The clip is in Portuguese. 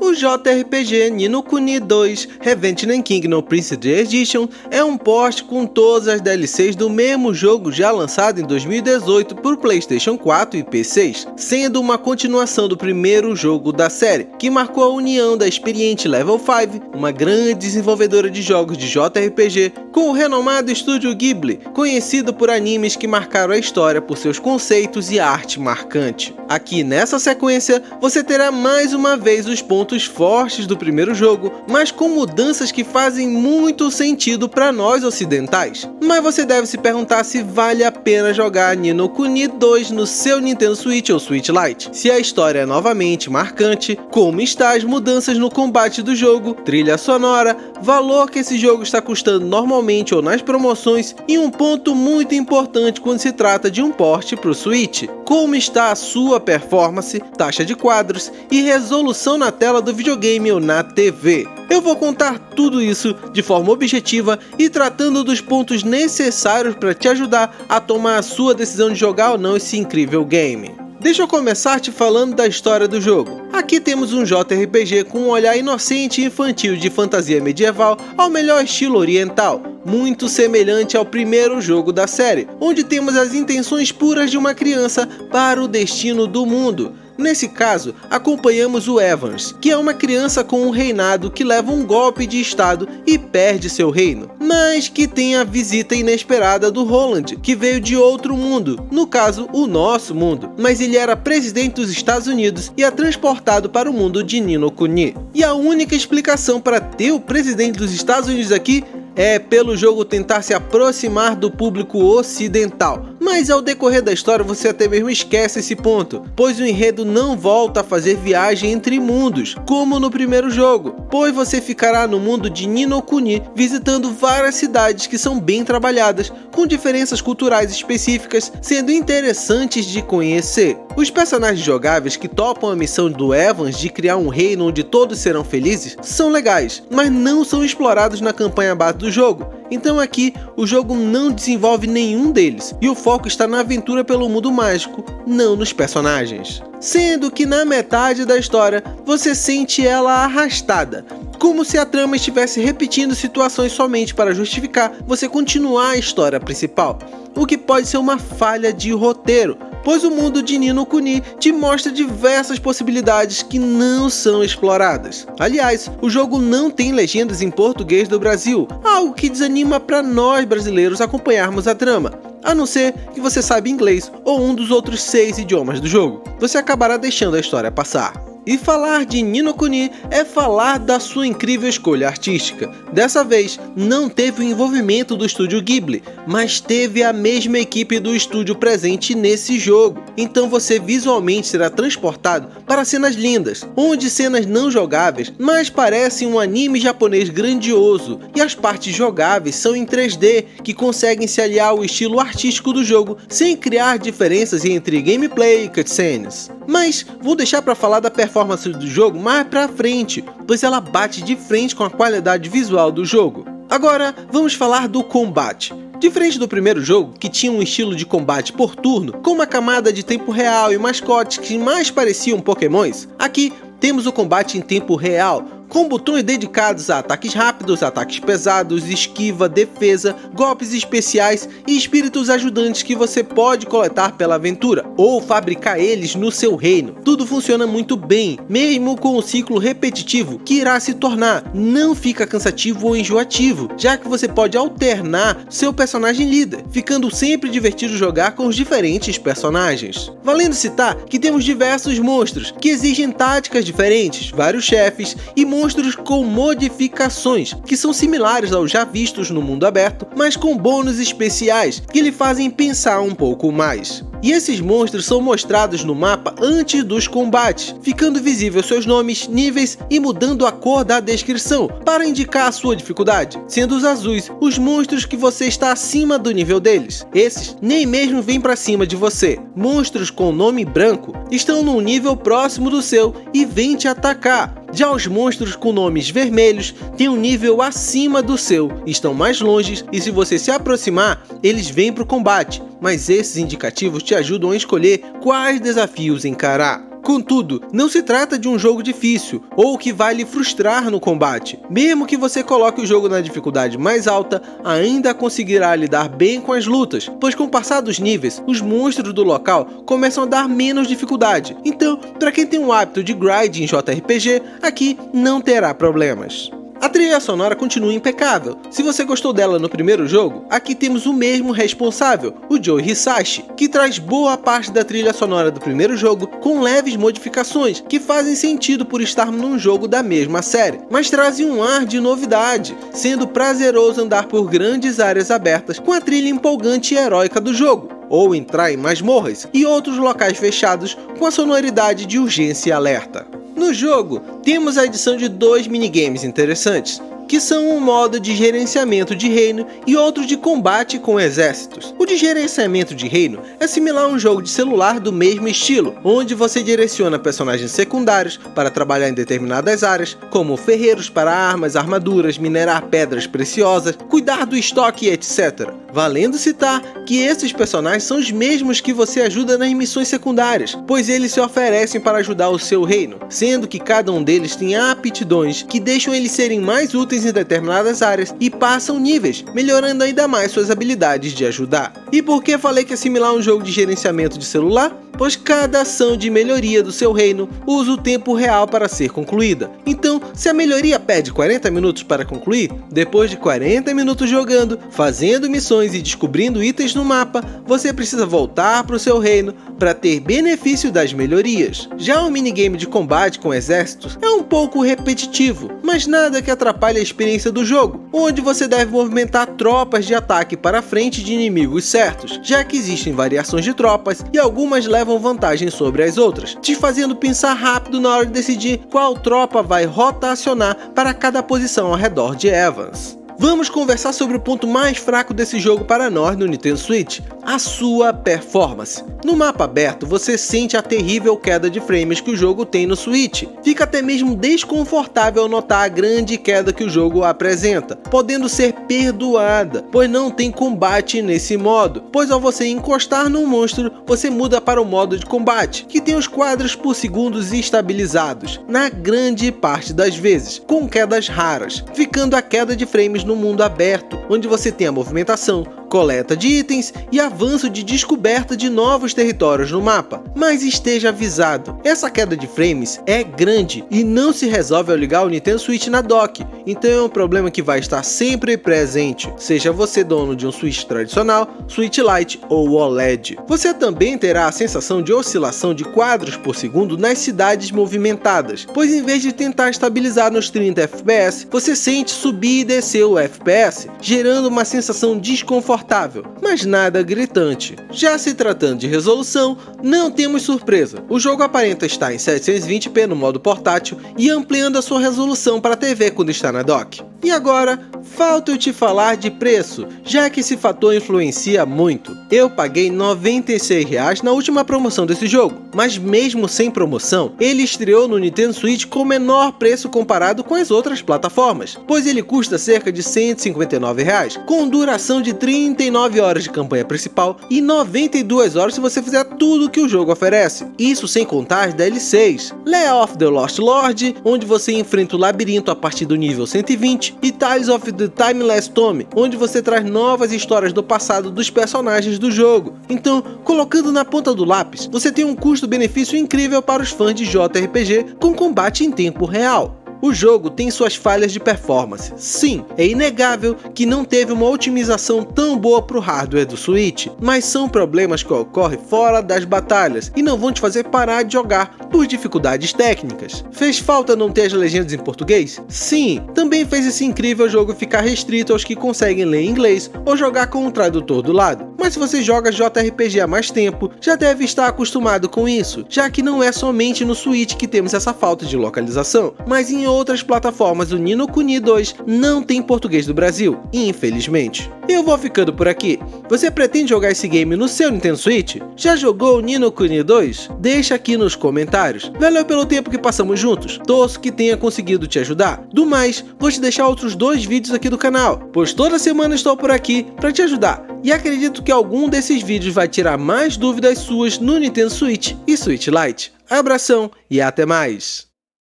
O JRPG Ni no Kuni 2 Revenant Kingdom Principal Edition é um port com todas as DLCs do mesmo jogo já lançado em 2018 por PlayStation 4 e PC, sendo uma continuação do primeiro jogo da série, que marcou a união da experiente Level 5, uma grande desenvolvedora de jogos de JRPG, com o renomado estúdio Ghibli, conhecido por animes que marcaram a história por seus conceitos e arte marcante. Aqui nessa sequência, você terá mais uma vez os pontos fortes do primeiro jogo, mas com mudanças que fazem muito sentido para nós ocidentais. Mas você deve se perguntar se vale a pena jogar Ni no Kuni 2 no seu Nintendo Switch ou Switch Lite, se a história é novamente marcante, como está as mudanças no combate do jogo, trilha sonora, valor que esse jogo está custando normalmente ou nas promoções, e um ponto muito importante quando se trata de um port para o Switch: como está a sua performance, taxa de quadros e resolução na tela do videogame ou na TV. Eu vou contar tudo isso de forma objetiva e tratando dos pontos necessários para te ajudar a tomar a sua decisão de jogar ou não esse incrível game. Deixa eu começar te falando da história do jogo. Aqui temos um JRPG com um olhar inocente e infantil de fantasia medieval ao melhor estilo oriental, muito semelhante ao primeiro jogo da série, onde temos as intenções puras de uma criança para o destino do mundo. Nesse caso, acompanhamos o Evans, que é uma criança com um reinado que leva um golpe de estado e perde seu reino, mas que tem a visita inesperada do Roland, que veio de outro mundo, no caso, o nosso mundo, mas ele era presidente dos Estados Unidos e é transportado para o mundo de Ni no Kuni. E a única explicação para ter o presidente dos Estados Unidos aqui é pelo jogo tentar se aproximar do público ocidental. Mas ao decorrer da história você até mesmo esquece esse ponto, pois o enredo não volta a fazer viagem entre mundos, como no primeiro jogo, pois você ficará no mundo de Ni no Kuni visitando várias cidades que são bem trabalhadas, com diferenças culturais específicas, sendo interessantes de conhecer. Os personagens jogáveis que topam a missão do Evans de criar um reino onde todos serão felizes são legais, mas não são explorados na campanha base do jogo. Então aqui o jogo não desenvolve nenhum deles e o foco está na aventura pelo mundo mágico, não nos personagens. Sendo que na metade da história você sente ela arrastada, como se a trama estivesse repetindo situações somente para justificar você continuar a história principal, o que pode ser uma falha de roteiro, pois o mundo de Ni no Kuni te mostra diversas possibilidades que não são exploradas. Aliás, o jogo não tem legendas em português do Brasil, algo que desanima para nós brasileiros acompanharmos a trama. A não ser que você saiba inglês ou um dos outros 6 idiomas do jogo, você acabará deixando a história passar. E falar de Ni no Kuni é falar da sua incrível escolha artística. Dessa vez, não teve o envolvimento do estúdio Ghibli, mas teve a mesma equipe do estúdio presente nesse jogo. Então você visualmente será transportado para cenas lindas, onde cenas não jogáveis, mas parecem um anime japonês grandioso, e as partes jogáveis são em 3D, que conseguem se aliar ao estilo artístico do jogo, sem criar diferenças entre gameplay e cutscenes. Mas vou deixar para falar da performance do jogo mais pra frente, pois ela bate de frente com a qualidade visual do jogo. Agora vamos falar do combate. Diferente do primeiro jogo, que tinha um estilo de combate por turno, com uma camada de tempo real e mascotes que mais pareciam pokémons, aqui temos o combate em tempo real, com botões dedicados a ataques rápidos, ataques pesados, esquiva, defesa, golpes especiais e espíritos ajudantes que você pode coletar pela aventura, ou fabricar eles no seu reino. Tudo funciona muito bem, mesmo com o ciclo repetitivo que irá se tornar, não fica cansativo ou enjoativo, já que você pode alternar seu personagem líder, ficando sempre divertido jogar com os diferentes personagens. Valendo citar que temos diversos monstros que exigem táticas diferentes, vários chefes e monstros com modificações, que são similares aos já vistos no mundo aberto, mas com bônus especiais que lhe fazem pensar um pouco mais. E esses monstros são mostrados no mapa antes dos combates, ficando visíveis seus nomes, níveis e mudando a cor da descrição para indicar a sua dificuldade, sendo os azuis os monstros que você está acima do nível deles. Esses nem mesmo vêm para cima de você. Monstros com nome branco estão num nível próximo do seu e vêm te atacar. Já os monstros com nomes vermelhos têm um nível acima do seu, estão mais longe e se você se aproximar, eles vêm para o combate, mas esses indicativos te ajudam a escolher quais desafios encarar. Contudo, não se trata de um jogo difícil ou que vai lhe frustrar no combate. Mesmo que você coloque o jogo na dificuldade mais alta, ainda conseguirá lidar bem com as lutas, pois com o passar dos níveis, os monstros do local começam a dar menos dificuldade. Então, para quem tem um hábito de grind em JRPG, aqui não terá problemas. A trilha sonora continua impecável. Se você gostou dela no primeiro jogo, aqui temos o mesmo responsável, o Joe Hisashi, que traz boa parte da trilha sonora do primeiro jogo com leves modificações que fazem sentido por estarmos num jogo da mesma série, mas trazem um ar de novidade, sendo prazeroso andar por grandes áreas abertas com a trilha empolgante e heróica do jogo, ou entrar em masmorras e outros locais fechados com a sonoridade de urgência e alerta. No jogo, temos a adição de 2 minigames interessantes, que são um modo de gerenciamento de reino e outro de combate com exércitos. O de gerenciamento de reino é similar a um jogo de celular do mesmo estilo, onde você direciona personagens secundários para trabalhar em determinadas áreas, como ferreiros para armas, armaduras, minerar pedras preciosas, cuidar do estoque, etc. Valendo citar que esses personagens são os mesmos que você ajuda nas missões secundárias, pois eles se oferecem para ajudar o seu reino, sendo que cada um deles tem aptidões que deixam eles serem mais úteis em determinadas áreas e passam níveis, melhorando ainda mais suas habilidades de ajudar. E por que falei que é similar a um jogo de gerenciamento de celular? Pois cada ação de melhoria do seu reino usa o tempo real para ser concluída. Então, se a melhoria pede 40 minutos para concluir, depois de 40 minutos jogando, fazendo missões e descobrindo itens no mapa, você precisa voltar para o seu reino para ter benefício das melhorias. Já o minigame de combate com exércitos é um pouco repetitivo, mas nada que atrapalhe a experiência do jogo, onde você deve movimentar tropas de ataque para frente de inimigos certos, já que existem variações de tropas e algumas levam vantagem sobre as outras, te fazendo pensar rápido na hora de decidir qual tropa vai rotacionar para cada posição ao redor de Evans. Vamos conversar sobre o ponto mais fraco desse jogo para nós no Nintendo Switch, a sua performance. No mapa aberto, você sente a terrível queda de frames que o jogo tem no Switch. Fica até mesmo desconfortável ao notar a grande queda que o jogo apresenta, podendo ser perdoada, pois não tem combate nesse modo, pois ao você encostar num monstro, você muda para o modo de combate, que tem os quadros por segundos estabilizados, na grande parte das vezes, com quedas raras, ficando a queda de frames no mundo aberto, onde você tem a movimentação, coleta de itens e avanço de descoberta de novos territórios no mapa. Mas esteja avisado, essa queda de frames é grande e não se resolve ao ligar o Nintendo Switch na dock, então é um problema que vai estar sempre presente, seja você dono de um Switch tradicional, Switch Lite ou OLED. Você também terá a sensação de oscilação de quadros por segundo nas cidades movimentadas, pois em vez de tentar estabilizar nos 30 FPS, você sente subir e descer o FPS, gerando uma sensação desconfortável, mas nada gritante. Já se tratando de resolução, não temos surpresa. O jogo aparenta estar em 720p no modo portátil e ampliando a sua resolução para a TV quando está na dock. E agora, falta eu te falar de preço, já que esse fator influencia muito. Eu paguei R$ 96 na última promoção desse jogo, mas mesmo sem promoção, ele estreou no Nintendo Switch com o menor preço comparado com as outras plataformas, pois ele custa cerca de R$ 159, com duração de 39 horas de campanha principal e 92 horas se você fizer tudo que o jogo oferece. Isso sem contar as DLCs, Lair of the Lost Lord, onde você enfrenta o labirinto a partir do nível 120, e Tales of the Timeless Tomb, onde você traz novas histórias do passado dos personagens do jogo. Então, colocando na ponta do lápis, você tem um custo-benefício incrível para os fãs de JRPG com combate em tempo real. O jogo tem suas falhas de performance. Sim, é inegável que não teve uma otimização tão boa para o hardware do Switch, mas são problemas que ocorrem fora das batalhas e não vão te fazer parar de jogar por dificuldades técnicas. Fez falta não ter as legendas em português? Sim, também fez esse incrível jogo ficar restrito aos que conseguem ler em inglês ou jogar com um tradutor do lado. Mas se você joga JRPG há mais tempo, já deve estar acostumado com isso, já que não é somente no Switch que temos essa falta de localização, mas em outras plataformas o Ni no Kuni 2 não tem português do Brasil, infelizmente. Eu vou ficando por aqui. Você pretende jogar esse game no seu Nintendo Switch? Já jogou o Ni no Kuni 2? Deixa aqui nos comentários. Valeu pelo tempo que passamos juntos. Torço que tenha conseguido te ajudar. Do mais, vou te deixar outros 2 vídeos aqui do canal, pois toda semana estou por aqui para te ajudar. E acredito que algum desses vídeos vai tirar mais dúvidas suas no Nintendo Switch e Switch Lite. Abração e até mais!